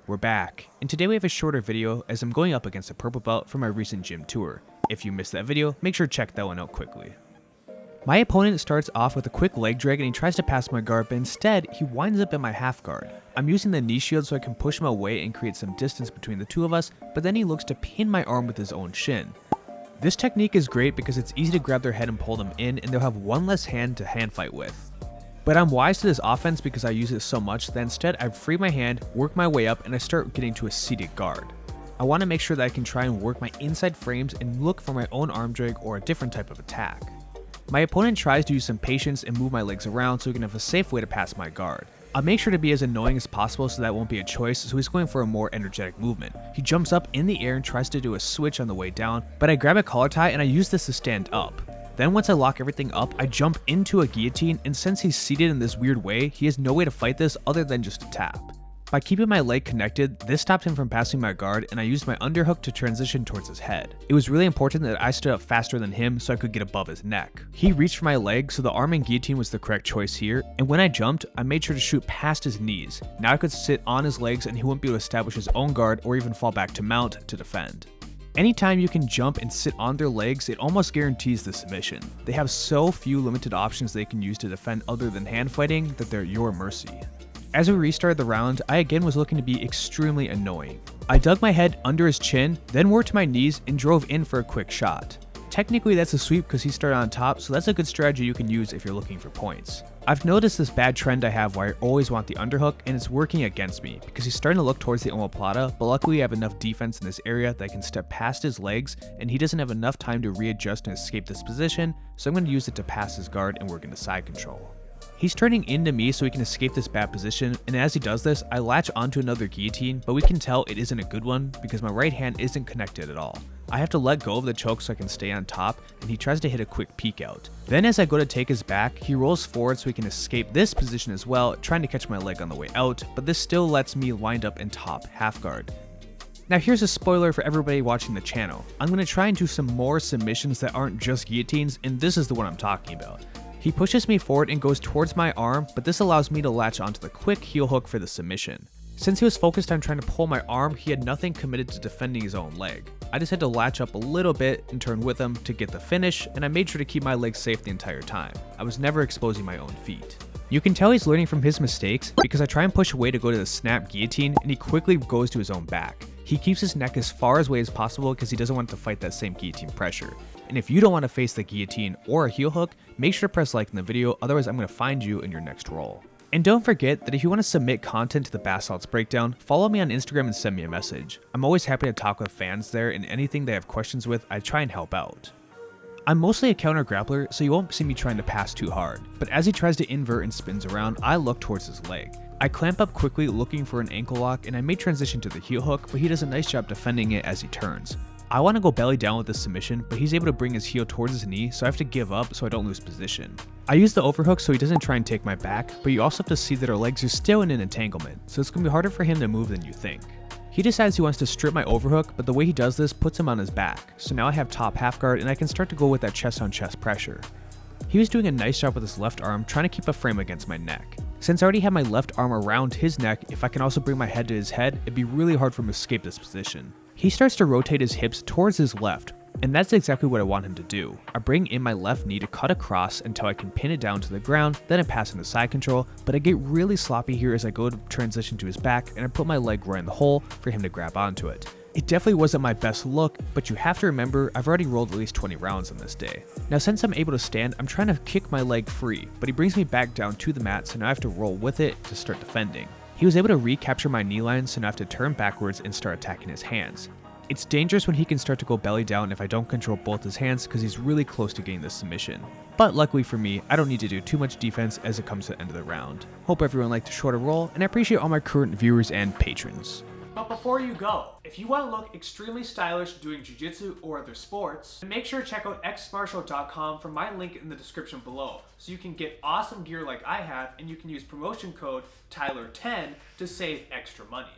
We're back, and today we have a shorter video as I'm going up against a purple belt from my recent gym tour. If you missed that video, make sure to check that one out quickly. My opponent starts off with a quick leg drag and he tries to pass my guard, but instead he winds up in my half guard. I'm using the knee shield so I can push him away and create some distance between the two of us, but then he looks to pin my arm with his own shin. This technique is great because it's easy to grab their head and pull them in, and they'll have one less hand to hand fight with. But I'm wise to this offense because I use it so much that instead I free my hand, work my way up, and I start getting to a seated guard. I want to make sure that I can try and work my inside frames and look for my own arm drag or a different type of attack. My opponent tries to use some patience and move my legs around so he can have a safe way to pass my guard. I'll make sure to be as annoying as possible so that won't be a choice, so he's going for a more energetic movement. He jumps up in the air and tries to do a switch on the way down, but I grab a collar tie and I use this to stand up. Then once I lock everything up, I jump into a guillotine, and since he's seated in this weird way, he has no way to fight this other than just to tap. By keeping my leg connected, this stopped him from passing my guard, and I used my underhook to transition towards his head. It was really important that I stood up faster than him so I could get above his neck. He reached for my leg, so the arm and guillotine was the correct choice here, and when I jumped, I made sure to shoot past his knees. Now I could sit on his legs and he wouldn't be able to establish his own guard or even fall back to mount to defend. Anytime you can jump and sit on their legs, it almost guarantees the submission. They have so few limited options they can use to defend other than hand fighting that they're your mercy. As we restarted the round, I again was looking to be extremely annoying. I dug my head under his chin, then worked to my knees and drove in for a quick shot. Technically that's a sweep because he started on top, so that's a good strategy you can use if you're looking for points. I've noticed this bad trend I have where I always want the underhook, and it's working against me because he's starting to look towards the omoplata, but luckily I have enough defense in this area that I can step past his legs and he doesn't have enough time to readjust and escape this position, so I'm going to use it to pass his guard and work into side control. He's turning into me so he can escape this bad position, and as he does this, I latch onto another guillotine, but we can tell it isn't a good one because my right hand isn't connected at all. I have to let go of the choke so I can stay on top, and he tries to hit a quick peek out. Then as I go to take his back, he rolls forward so he can escape this position as well, trying to catch my leg on the way out, but this still lets me wind up in top half guard. Now here's a spoiler for everybody watching the channel. I'm going to try and do some more submissions that aren't just guillotines, and this is the one I'm talking about. He pushes me forward and goes towards my arm, but this allows me to latch onto the quick heel hook for the submission. Since he was focused on trying to pull my arm, he had nothing committed to defending his own leg. I just had to latch up a little bit and turn with him to get the finish, and I made sure to keep my legs safe the entire time. I was never exposing my own feet. You can tell he's learning from his mistakes because I try and push away to go to the snap guillotine, and he quickly goes to his own back. He keeps his neck as far away as possible because he doesn't want to fight that same guillotine pressure. And if you don't want to face the guillotine or a heel hook, make sure to press like in the video, otherwise I'm going to find you in your next roll. And don't forget that if you want to submit content to the Basalts Breakdown, follow me on Instagram and send me a message. I'm always happy to talk with fans there, and anything they have questions with, I try and help out. I'm mostly a counter grappler, so you won't see me trying to pass too hard, but as he tries to invert and spins around, I look towards his leg. I clamp up quickly looking for an ankle lock, and I may transition to the heel hook, but he does a nice job defending it as he turns. I want to go belly down with this submission, but he's able to bring his heel towards his knee, so I have to give up so I don't lose position. I use the overhook so he doesn't try and take my back, but you also have to see that our legs are still in an entanglement, so it's going to be harder for him to move than you think. He decides he wants to strip my overhook, but the way he does this puts him on his back, so now I have top half guard and I can start to go with that chest on chest pressure. He was doing a nice job with his left arm, trying to keep a frame against my neck. Since I already have my left arm around his neck, if I can also bring my head to his head, it'd be really hard for him to escape this position. He starts to rotate his hips towards his left, and that's exactly what I want him to do. I bring in my left knee to cut across until I can pin it down to the ground, then I pass into side control, but I get really sloppy here as I go to transition to his back, and I put my leg right in the hole for him to grab onto it. It definitely wasn't my best look, but you have to remember I've already rolled at least 20 rounds on this day. Now since I'm able to stand, I'm trying to kick my leg free, but he brings me back down to the mat, so now I have to roll with it to start defending. He was able to recapture my knee line, so now I have to turn backwards and start attacking his hands. It's dangerous when he can start to go belly down if I don't control both his hands because he's really close to getting this submission. But luckily for me, I don't need to do too much defense as it comes to the end of the round. Hope everyone liked the shorter roll, and I appreciate all my current viewers and patrons. But before you go, if you want to look extremely stylish doing jiu-jitsu or other sports, then make sure to check out xmartial.com from my link in the description below, so you can get awesome gear like I have, and you can use promotion code Tyler10 to save extra money.